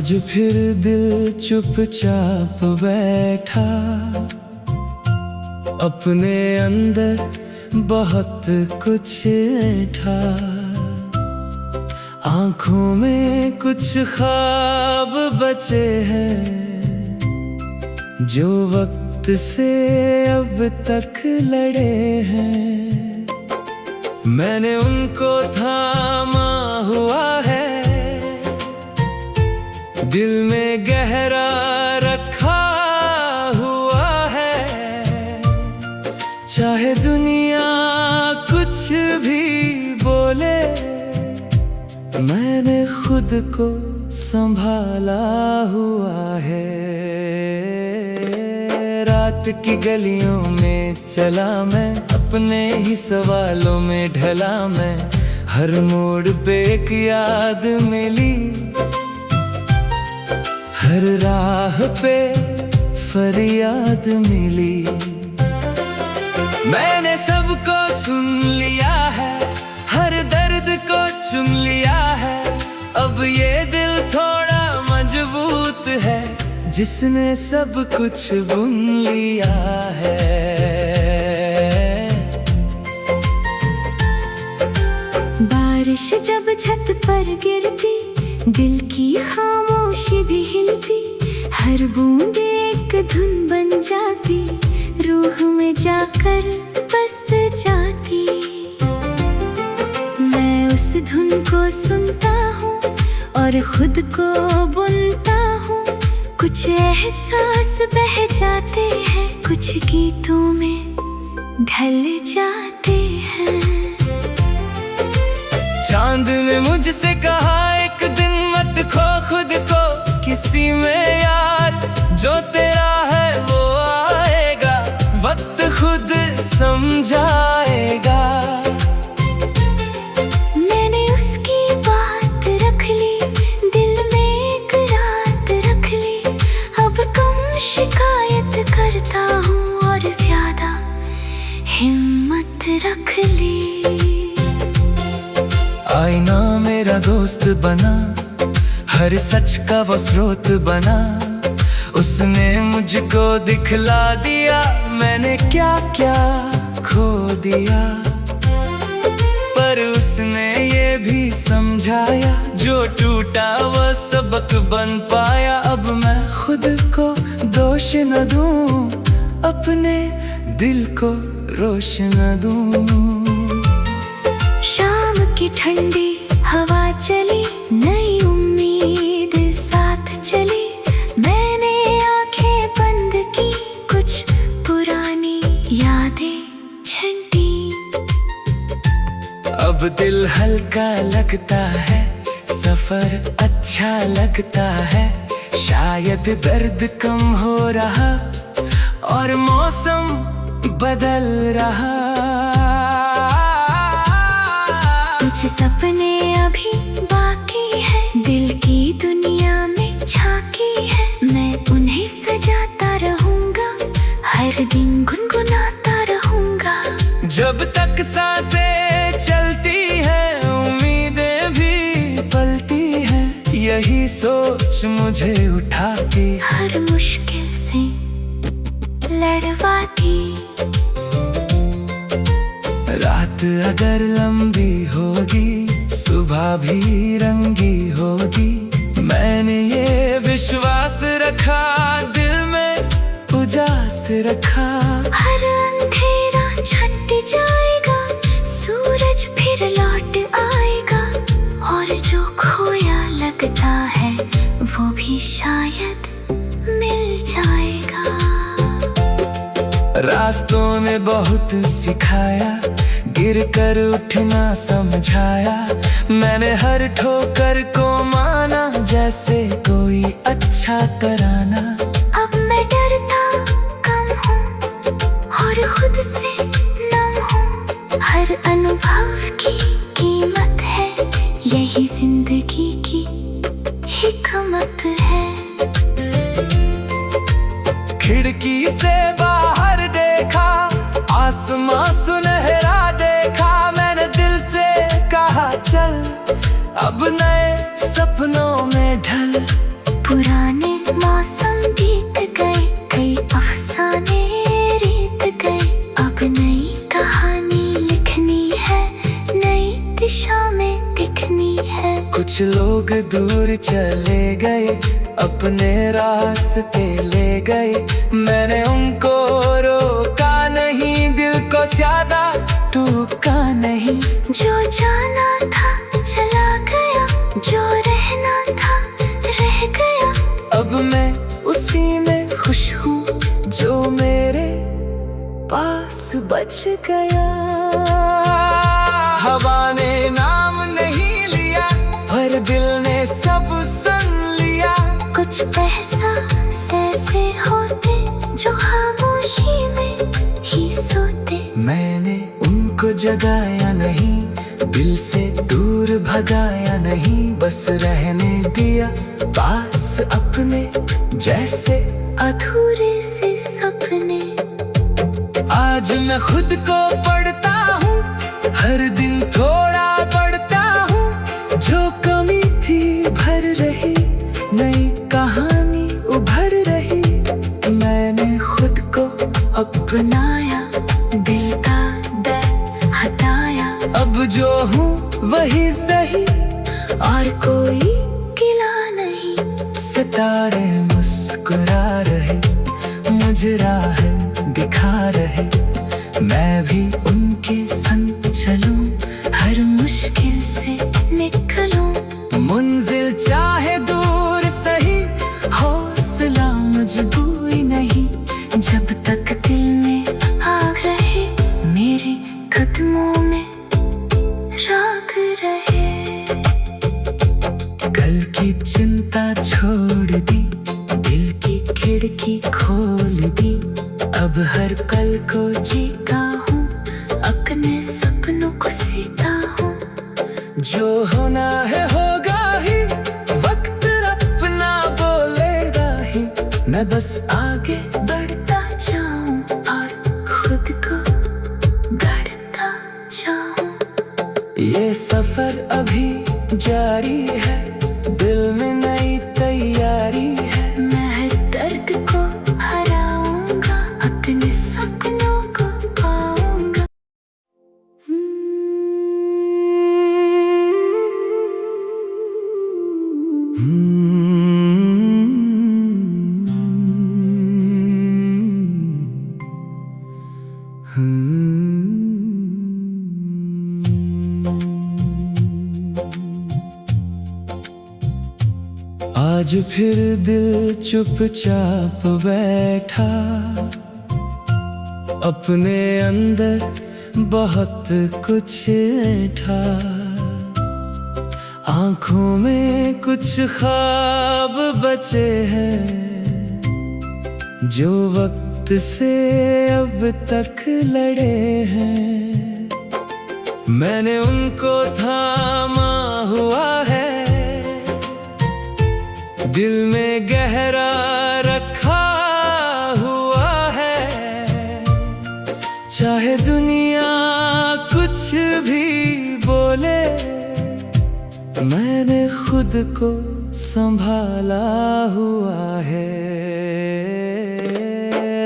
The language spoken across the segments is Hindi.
आज फिर दिल चुपचाप बैठा, अपने अंदर बहुत कुछ ऐठा। आँखों में कुछ ख्वाब बचे हैं, जो वक्त से अब तक लड़े हैं। मैंने उनको थामा हुआ है, दिल में गहरा रखा हुआ है। चाहे दुनिया कुछ भी बोले, मैंने खुद को संभाला हुआ है। रात की गलियों में चला मैं, अपने ही सवालों में ढला मैं। हर मोड़ पे एक याद मिली, हर राह पे फरियाद मिली। मैंने सबको सुन लिया है, हर दर्द को चुन लिया है। अब ये दिल थोड़ा मजबूत है, जिसने सब कुछ बुन लिया है। बारिश जब छत पर गिरती, दिल की खामोशी भी हिलती। हर बूंद एक धुन बन जाती, रूह में जाकर बस जाती। मैं उस धुन को सुनता हूँ और खुद को बुनता हूँ। कुछ एहसास बह जाते हैं, कुछ गीतों में ढल जाते हैं। चांद ने मुझसे कहा एक दिन, मत खो खुद को किसी में यार। जो तेरा है वो आएगा, वक्त खुद समझाएगा। मैंने उसकी बात रख ली, दिल में एक रात रख ली। अब कम शिकायत करता हूँ और ज्यादा हिम्मत रख ली। आईना मेरा दोस्त बना, हर सच का वो स्रोत बना। उसने मुझको दिखला दिया, मैंने क्या क्या खो दिया। पर उसने ये भी समझाया, जो टूटा वो सबक बन पाया। अब मैं खुद को दोष न दूं, अपने दिल को रोश न दूं। शाम की ठंडी हवा चली, नई उम्मीद साथ चली। मैंने आंखें बंद की, कुछ पुरानी यादें छंटी। अब दिल हल्का लगता है, सफर अच्छा लगता है। शायद दर्द कम हो रहा और मौसम बदल रहा। कुछ सपने अभी बाकी है, दिल की दुनिया में झांकी है। मैं उन्हें सजाता रहूंगा, हर दिन गुनगुनाता रहूंगा। जब तक सांसें चलती हैं, उम्मीदें भी पलती हैं। यही सोच मुझे उठाती, हर मुश्किल से लड़वाती। रात अगर लंबी होगी, सुबह भी रंगी होगी। मैंने ये विश्वास रखा, दिल में उजास रखा। हर अंधेरा छट जाएगा, सूरज फिर लौट आएगा। और जो खोया लगता है, वो भी शायद मिल जाएगा। रास्तों ने बहुत सिखाया, गिर कर उठना समझाया। मैंने हर ठोकर को माना, जैसे कोई अच्छा कराना। अब मैं डरता कम हूँ और खुद से नम हूँ। हर अनुभव की कीमत है, यही जिंदगी की हिकमत है। खिड़की से बाहर देखा, आसमां सुनहरा देखा। मैंने दिल से कहा चल, अब नए सपनों में ढल। पुराने मौसम बीत गए, कई अफसाने रीत गए। अब नई कहानी लिखनी है, नई दिशा में दिखनी है। कुछ लोग दूर चले गए, अपने रास्ते ले गए। मैंने उनको रोका नहीं, दिल को ज्यादा टूका नहीं। जो जाना था चला गया, जो रहना था रह गया। अब मैं उसी में खुश हूँ जो मेरे पास बच गया। हवा ने नाम नहीं लिया, पर दिल ने सब सुन लिया। कुछ एहसास ऐसे होते जो खामोशी में ही सोते। मैंने उनको जगाया नहीं, दिल से दूर भगाया नहीं। बस रहने दिया पास अपने, जैसे अधूरे से सपने। आज मैं खुद को पढ़ता हूँ, हर दिन थोड़ा पढ़ता हूँ। जो कमी थी भर रही, नई कहानी उभर रही। मैंने खुद को अपनाया, दिल का दर्द हटाया। अब जो हूँ वही सही, और कोई गिला नहीं। सितारे मुस्कुरा रहे, मुझे राह दिखा रहे। मैं भी उनके संग चलूं, हर मुश्किल से निकलूं। मंजिल चाहे दूर सही, हौसला मजबूरी नहीं। जब तक दिल में आग रहे, मेरे कदमों में राग रहे। कल की चिंता छोड़ दी, दिल की खिड़की खोल दी। अब हर पल को जीता हूँ, अपने सपनों को सीता हूँ। जो होना है होगा ही, वक्त अपना बोलेगा ही। मैं बस आगे बढ़ता जाऊं और खुद को गढ़ता जाऊं। ये सफर अभी जारी है, दिल में नई तैयारी है। मैं हर दर्द को हराऊंगा, अपने सपनों को पाऊंगा। आज फिर दिल चुपचाप बैठा, अपने अंदर बहुत कुछ ऐठा। आँखों में कुछ ख्वाब बचे हैं, जो वक्त से अब तक लड़े हैं। मैंने उनको थामा हुआ है, दिल में गहरा रखा हुआ है। चाहे दुनिया कुछ भी बोले, मैंने खुद को संभाला हुआ है।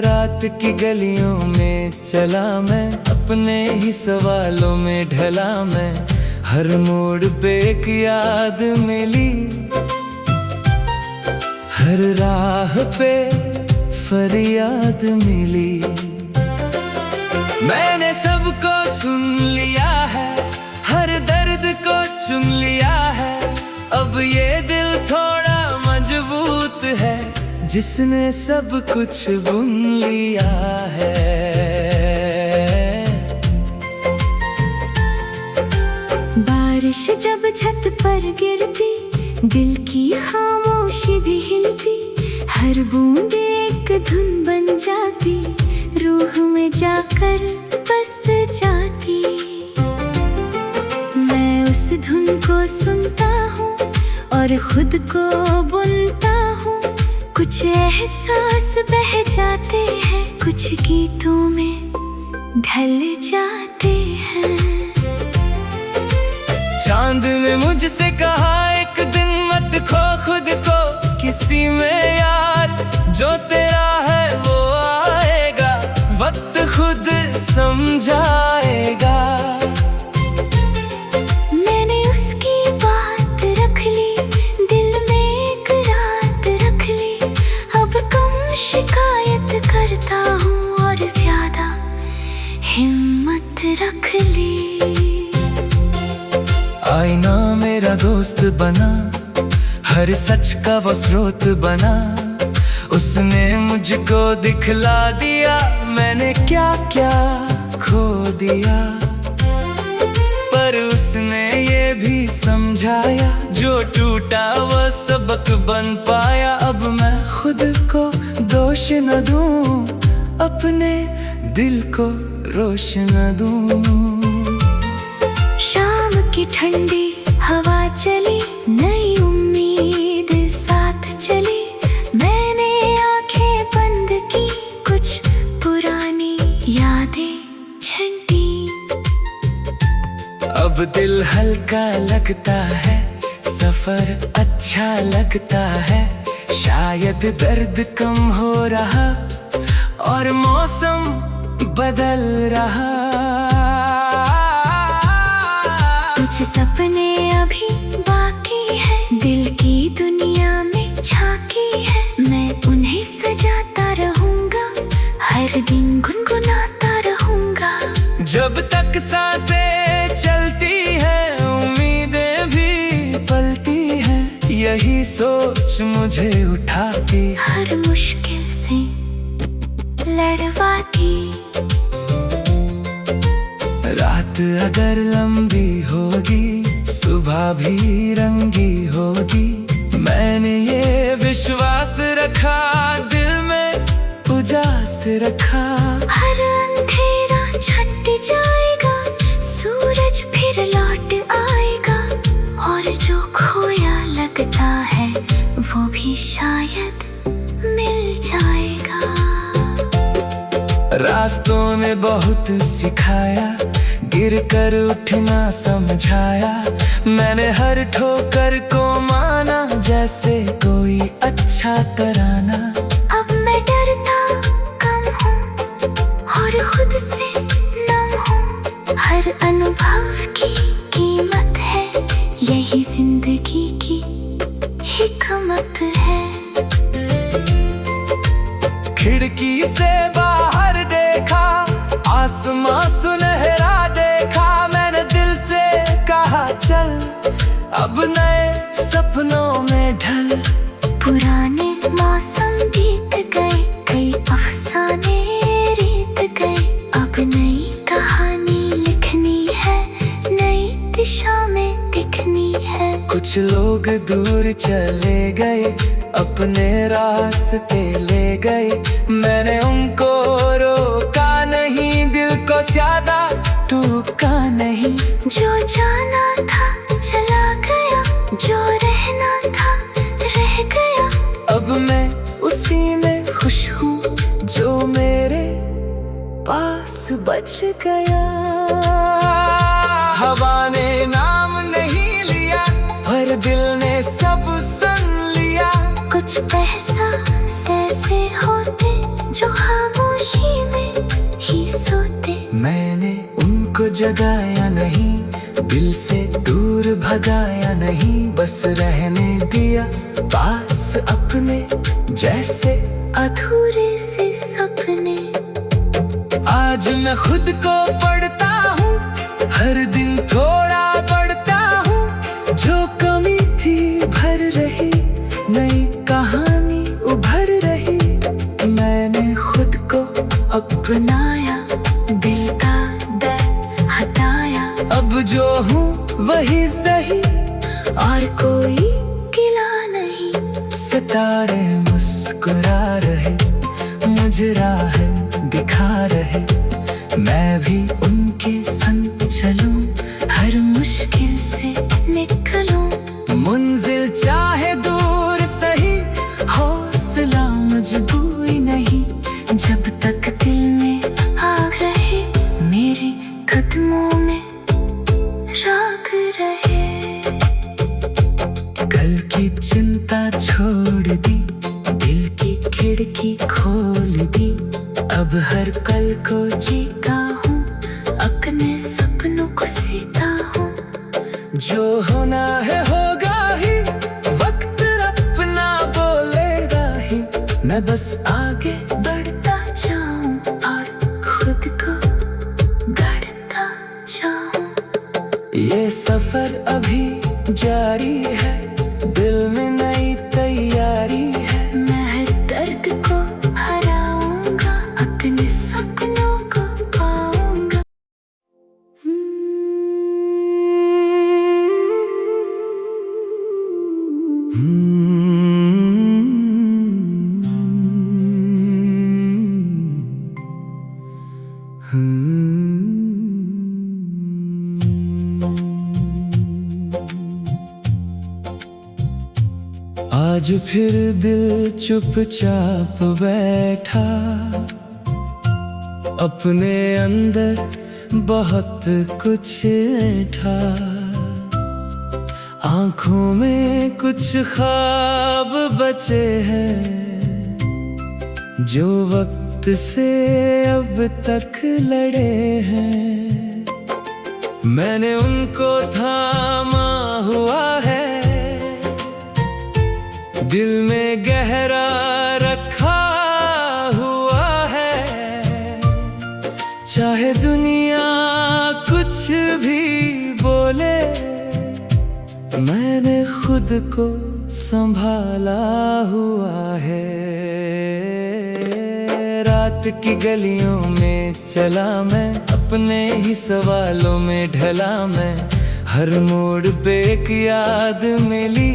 रात की गलियों में चला मैं, अपने ही सवालों में ढला मैं। हर मोड़ पे एक याद मिली, हर राह पे फरियाद मिली। मैंने सबको सुन लिया है, हर दर्द को चुन लिया है। अब ये दिल थोड़ा मजबूत है, जिसने सब कुछ बुन लिया है। बारिश जब छत पर गिरती, दिल की खामोशी भी हिलती। हर बूंद एक धुन बन जाती, रूह में जाकर बस जाती। मैं उस धुन को सुनता हूँ और खुद को बुनता हूँ। कुछ एहसास बह जाते हैं, कुछ गीतों में ढल जाते हैं। चांद ने मुझसे कहा एक दिन मत खो खुद को, किसी उसी में यार जो तेरा है वो आएगा, वक्त खुद समझाएगा। मैंने उसकी बात रख ली, दिल में एक रात रख ली। अब कम शिकायत करता हूँ और ज्यादा हिम्मत रख ली। आईना मेरा दोस्त बना, हर सच का वो स्रोत बना। उसने मुझको दिखला दिया, मैंने क्या क्या खो दिया। पर उसने ये भी समझाया, जो टूटा वो सबक बन पाया। अब मैं खुद को दोष न दूं, अपने दिल को रोश न दूं। शाम की ठंडी हवा चली, नई उम्मीद साथ चली। मैंने आंखें बंद की, कुछ पुरानी यादें छंटी। अब दिल हल्का लगता है, सफर अच्छा लगता है। शायद दर्द कम हो रहा और मौसम बदल रहा। कुछ सपने अभी बाकी है, दिल की दुनिया में झांकी है। मैं उन्हें सजाता रहूंगा, हर दिन गुनगुनाता रहूंगा। जब तक सांसें चलती हैं, उम्मीदें भी पलती हैं। यही सोच मुझे उठाती, हर मुश्किल से लड़वाती। रात अगर लंबी होगी, सुबह भी रंगी होगी। मैंने ये विश्वास रखा, दिल में उजास रखा। हर अंधेरा छट जाएगा, सूरज फिर लौट आएगा। और जो खोया लगता है, वो भी शायद मिल जाएगा। रास्तों ने बहुत सिखाया, गिर कर उठना समझाया। मैंने हर ठोकर को माना, जैसे कोई अच्छा तराना। अब मैं डरता कम हूँ और खुद से नम हूँ। हर अनुभव की कीमत है, यही जिंदगी की हिकमत है। खिड़की से बाहर देखा, आसमां सुनहरा देखा। मैंने दिल से कहा चल, अब नए सपनों में ढल। पुराने मौसम बीत गए, कई अफसाने रीत गए। अब नई कहानी लिखनी है, नई दिशा में दिखनी है। कुछ लोग दूर चले गए, अपने रास्ते ले गए। मैंने उनको रोका नहीं, दिल को ज्यादा टूका नहीं। जो जाना था चला गया, जो रहना था रह गया। अब मैं उसी में खुश हूँ, जो मेरे पास बच गया। हवा ने नाम नहीं लिया, पर दिल ने सब सुन लिया। कुछ एहसास ऐसे होते, जो खामोशी में ही सोते। मैंने उनको जगाया नहीं, दिल से दूर भगाया नहीं। बस रहने दिया पास अपने, जैसे अधूरे से सपने। आज मैं खुद को पढ़ता हूँ, हर दिन थोड़ा पढ़ता हूँ। जो कमी थी भर रही, नई कहानी उभर रही। मैंने खुद को अपनाया, दिल का डर हटाया। अब जो हूँ वही सही, और कोई गिला नहीं। सितारे मुस्कुरा रहे, मुझे राह दिखा रहे। मैं भी उनके संग चलूं, हर मुश्किल से निकलूं। मंजिल चाहे दूर सही, हौसला मजबूरी नहीं। जब तक दिल में आग रहे, मेरे कदमों में राग रहे। कल की चिंता दुनिया छोड़ दी, दिल की खिड़की खोल दी। अब हर पल को जीता हूँ, अपने सपनों को सीता हूँ। जो होना है होगा ही, वक्त अपना बोलेगा ही। मैं बस आगे बढ़ता जाऊं और खुद को गढ़ता जाऊं। ये सफर अभी जारी है, दिल में नई तैयारी है। मैं हर दर्द को हराऊंगा, अपने सपनों को पाऊंगा। आज फिर दिल चुपचाप बैठा, अपने अंदर बहुत कुछ ऐठा। आँखों में कुछ ख्वाब बचे हैं, जो वक्त से अब तक लड़े हैं। मैंने उनको थामा हुआ है, दिल में गहरा रखा हुआ है। चाहे दुनिया कुछ भी बोले, मैंने खुद को संभाला हुआ है। रात की गलियों में चला मैं, अपने ही सवालों में ढला मैं। हर मोड़ पे एक याद मिली,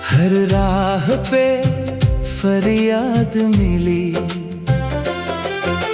हर राह पे फरियाद मिली।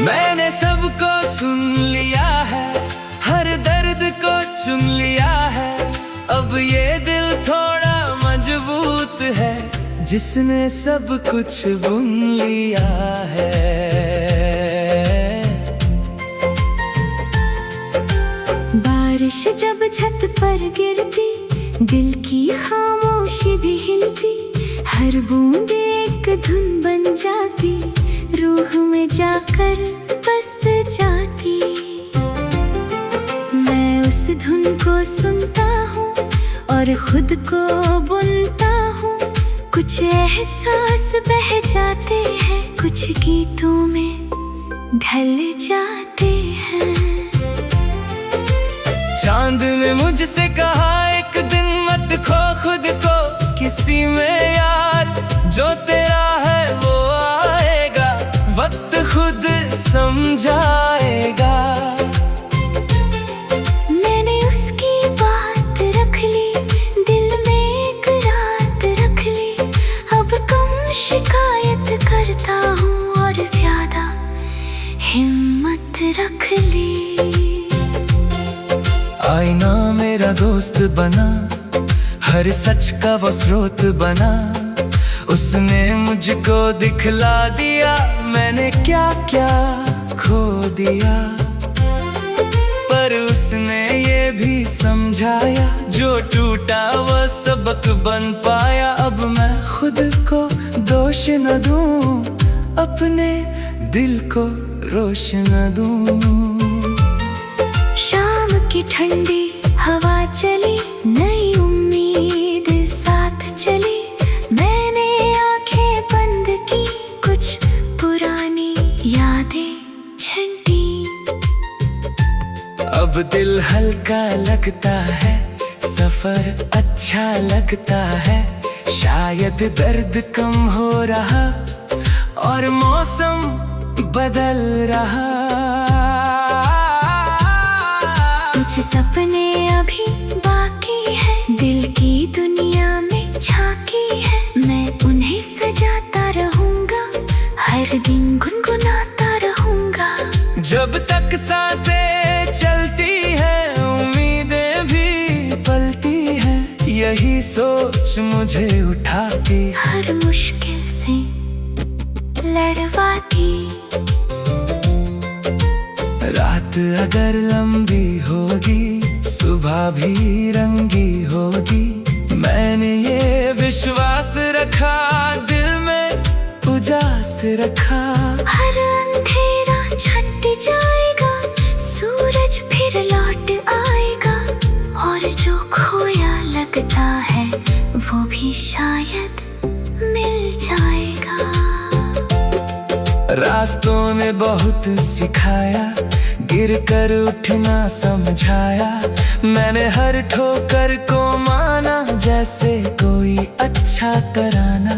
मैंने सबको सुन लिया है, हर दर्द को चुन लिया है। अब ये दिल थोड़ा मजबूत है, जिसने सब कुछ बुन लिया है। बारिश जब छत पर गिरती, दिल की खामोशी भी हिलती। हर बूंद एक धुन बन जाती, रूह में जाकर बस जाती। मैं उस धुन को सुनता हूँ और खुद को बुनता हूँ। कुछ एहसास बह जाते हैं, कुछ गीतों में ढल जाते हैं। चांद ने मुझसे कहा एक दिन, मत खो खुद को किसी में यार। जो तेरा है वो आएगा, वक्त खुद समझाएगा। मैंने उसकी बात रख ली, दिल में एक रात रख ली। अब कम शिकायत करता हूँ और ज्यादा हिम्मत रख ली। आईना मेरा दोस्त बना, हर सच का वो स्रोत बना। उसने मुझको दिखला दिया, मैंने क्या क्या खो दिया। पर उसने ये भी समझाया, जो टूटा वो सबक बन पाया। अब मैं खुद को दोष न दूं, अपने दिल को रोश न दूं। शाम की ठंडी हवा चली, नई उम्मीद साथ चली। मैंने आंखें बंद की, कुछ पुरानी यादें छंटी। अब दिल हल्का लगता है, सफर अच्छा लगता है। शायद दर्द कम हो रहा और मौसम बदल रहा। कुछ सपने अभी बाकी है, दिल की दुनिया में झांकी है। मैं उन्हें सजाता रहूंगा, हर दिन गुनगुनाता रहूंगा। जब तक सांसें चलती हैं, उम्मीदें भी पलती हैं। यही सोच मुझे उठाती, हर मुश्किल से लड़वाती। रात अगर लंबी होगी, सुबह भी रंगी होगी। मैं मैंने ये विश्वास रखा, दिल में उजास रखा। हर अंधेरा छट जाएगा, सूरज फिर लौट आएगा, और जो खोया लगता है वो भी शायद मिल जाएगा। रास्तों ने बहुत सिखाया, गिर कर उठना समझाया। मैंने हर ठोकर को माना, जैसे कोई अच्छा तराना।